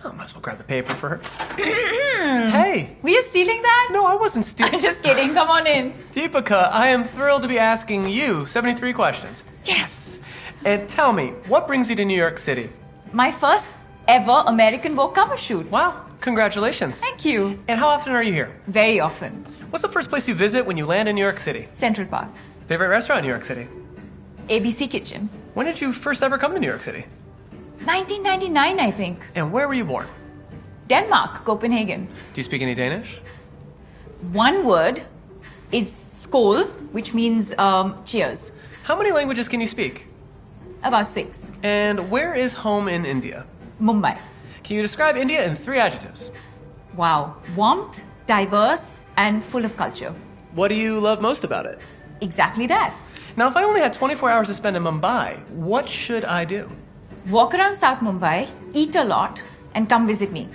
Oh, might as well grab the paper for her. Hey! Were you stealing that? No, I wasn't stealing. I'm just kidding. Come on in. Deepika, I am thrilled to be asking you 73 questions. Yes. And tell me, what brings you to New York City? My first ever American Vogue cover shoot. Wow, congratulations. Thank you. And how often are you here? Very often. What's the first place you visit when you land in New York City? Central Park. Favorite restaurant in New York City? ABC Kitchen. When did you first ever come to New York City? 1999, I think. And where were you born? Denmark, Copenhagen. Do you speak any Danish? One word is skål, which means cheers. How many languages can you speak? About 6. And where is home in India? Mumbai. Can you describe India in 3 adjectives? Wow. Warmth, diverse, and full of culture. What do you love most about it? Exactly that. Now, if I only had 24 hours to spend in Mumbai, what should I do? Walk around South Mumbai, eat a lot, and come visit me.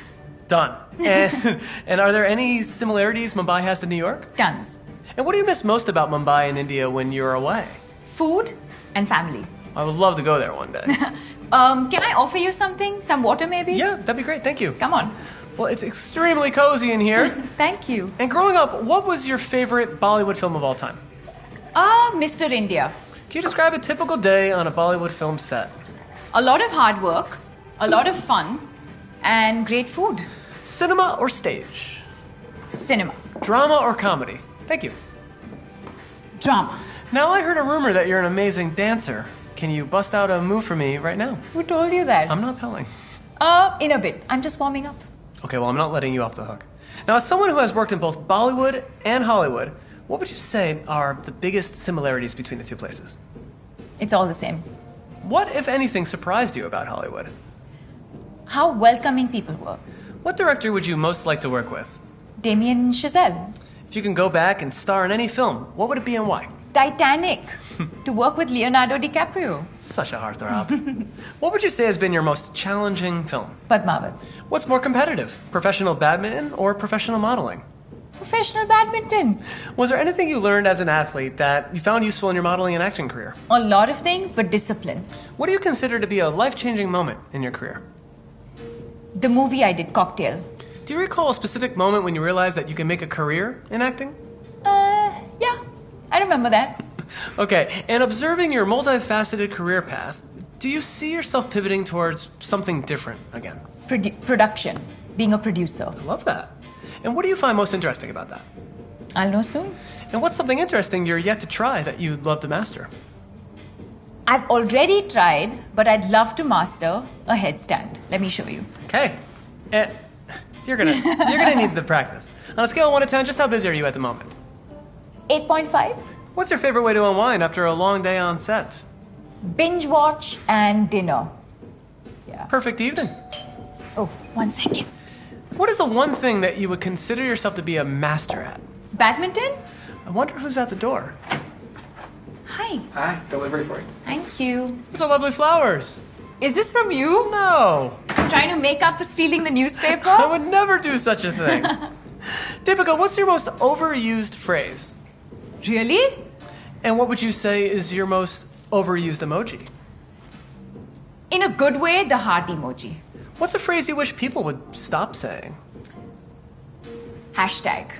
Done. And are there any similarities Mumbai has to New York? Tons. And what do you miss most about Mumbai and India when you're away? Food and family. I would love to go there one day. Can I offer you something? Some water maybe? Yeah, that'd be great. Thank you. Come on. Well, it's extremely cozy in here. Thank you. And growing up, what was your favorite Bollywood film of all time? Mr. India. Can you describe a typical day on a Bollywood film set? A lot of hard work, a lot of fun, and great food. Cinema or stage? Cinema. Drama or comedy? Thank you. Drama. Now, I heard a rumor that you're an amazing dancer. Can you bust out a move for me right now? Who told you that? I'm not telling. In a bit. I'm just warming up. Okay, well, I'm not letting you off the hook. Now, as someone who has worked in both Bollywood and Hollywood, what would you say are the biggest similarities between the two places? It's all the same. What, if anything, surprised you about Hollywood? How welcoming people were. What director would you most like to work with? Damien Chazelle. If you can go back and star in any film, what would it be and why? Titanic. To work with Leonardo DiCaprio. Such a heartthrob. What would you say has been your most challenging film? Padmavat. What's more competitive, professional badminton or professional modeling? Professional badminton. Was there anything you learned as an athlete that you found useful in your modeling and acting career? A lot of things, but discipline. What do you consider to be a life-changing moment in your career? The movie I did, Cocktail. Do you recall a specific moment when you realized that you can make a career in acting? Yeah. I remember that. Okay, and observing your multifaceted career path, do you see yourself pivoting towards something different again? Production. Being a producer. I love that. And what do you find most interesting about that? I'll know soon. And what's something interesting you're yet to try that you'd love to master? I've already tried, but I'd love to master a headstand. Let me show you. Okay. And you're gonna need the practice. On a scale of 1 to 10, just how busy are you at the moment? 8.5. What's your favorite way to unwind after a long day on set? Binge watch and dinner. Yeah. Perfect evening. Oh, 1 second. What is the one thing that you would consider yourself to be a master at? Badminton? I wonder who's at the door. Hi. Hi, delivery for you. Thank you. Those are lovely flowers. Is this from you? No. Trying to make up for stealing the I newspaper? would never do such a thing. Deepika, what's your most overused phrase? Really? And what would you say is your most overused emoji? In a good way, the heart emoji. What's a phrase you wish people would stop saying? Hashtag.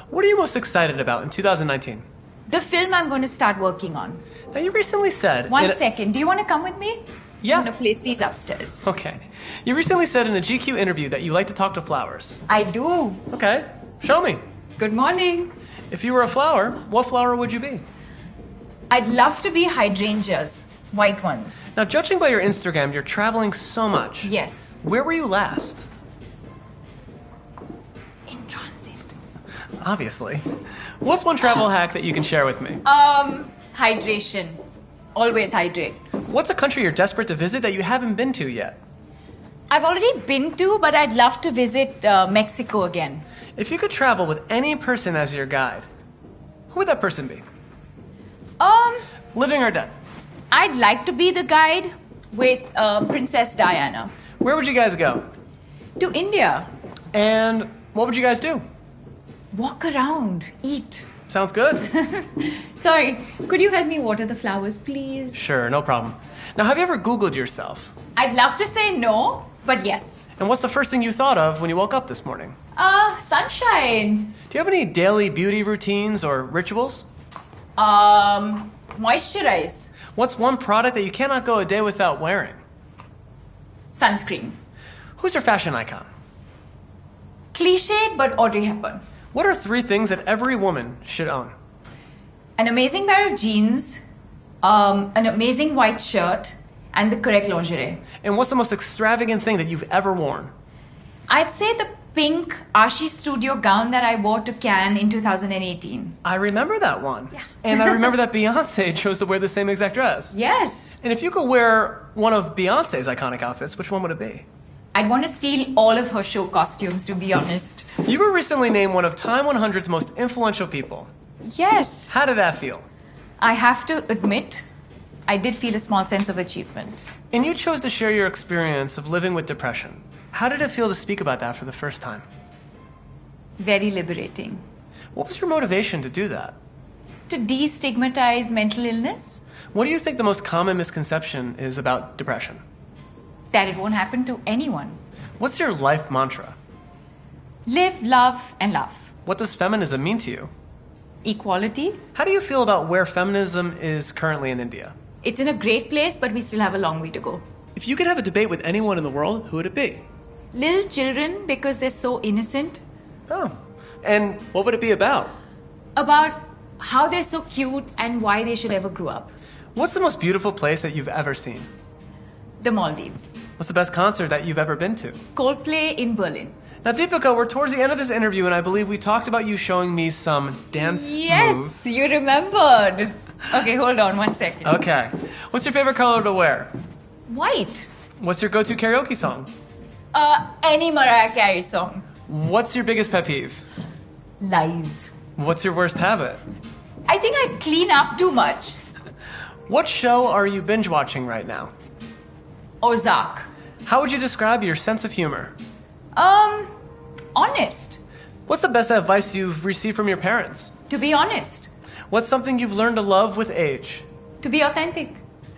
What are you most excited about in 2019? The film I'm going to start working on. Now, you recently said... One second. Do you want to come with me? Yeah. I'm going to place these upstairs. Okay. You recently said in a GQ interview that you like to talk to flowers. I do. Okay. Show me. Good morning. If you were a flower, what flower would you be? I'd love to be hydrangeas. White ones. Now, judging by your Instagram, you're traveling so much. Yes. Where were you last? In transit. Obviously. What's one travel hack that you can share with me? Hydration. Always hydrate. What's a country you're desperate to visit that you haven't been to yet? I've already been to, but I'd love to visit Mexico again. If you could travel with any person as your guide, who would that person be? Living or dead? I'd like to be the guide with Princess Diana. Where would you guys go? To India. And what would you guys do? Walk around. Eat. Sounds good. Sorry, could you help me water the flowers, please? Sure, no problem. Now, have you ever Googled yourself? I'd love to say no, But yes. And what's the first thing you thought of when you woke up this morning? Sunshine. Do you have any daily beauty routines or rituals? Moisturize. What's one product that you cannot go a day without wearing? Sunscreen. Who's your fashion icon? Cliched, but Audrey Hepburn. What are 3 things that every woman should own? An amazing pair of jeans, an amazing white shirt, and the correct lingerie. And what's the most extravagant thing that you've ever worn? I'd say the pink Ashi Studio gown that I wore to Cannes in 2018. I remember that one. Yeah. And I remember that Beyonce chose to wear the same exact dress. Yes. And if you could wear one of Beyonce's iconic outfits, which one would it be? I'd want to steal all of her show costumes, to be honest. You were recently named one of Time 100's most influential people. Yes. How did that feel? I have to admit, I did feel a small sense of achievement. And you chose to share your experience of living with depression. How did it feel to speak about that for the first time? Very liberating. What was your motivation to do that? To destigmatize mental illness, What do you think the most common misconception is about depression? that it won't happen to anyone. What's your life mantra? Live, love, and love. What does feminism mean to you? Equality. How do you feel about where feminism is currently in India? It's in a great place, but we still have a long way to go. If you could have a debate with anyone in the world, who would it be? Little children, because they're so innocent, Oh. And what would it be about? about how they're so cute and why they should ever grow up. What's the most beautiful place that you've ever seen? The Maldives. What's the best concert that you've ever been to? Coldplay in Berlin. Now, Deepika, we're towards the end of this interview, and I believe we talked about you showing me some dance Yes, moves. you remembered. Okay, hold on 1 second. Okay. What's your favorite color to wear? White. What's your go-to karaoke song? Any Mariah Carey song. What's your biggest pet peeve? Lies. What's your worst habit? I think I clean up too much. What show are you binge watching right now? Ozark. How would you describe your sense of humor? Honest. What's the best advice you've received from your parents? To be honest. What's something you've learned to love with age? To be authentic.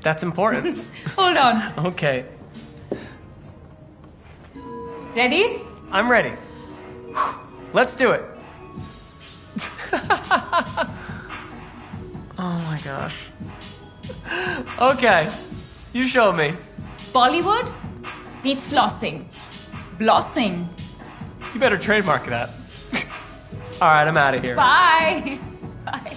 That's important. Hold on. Okay, Ready? I'm ready. Let's do it. Oh my gosh. Okay, you show me. Bollywood meets flossing. Blossing. You better trademark that. All right, I'm out of here. Bye. Bye.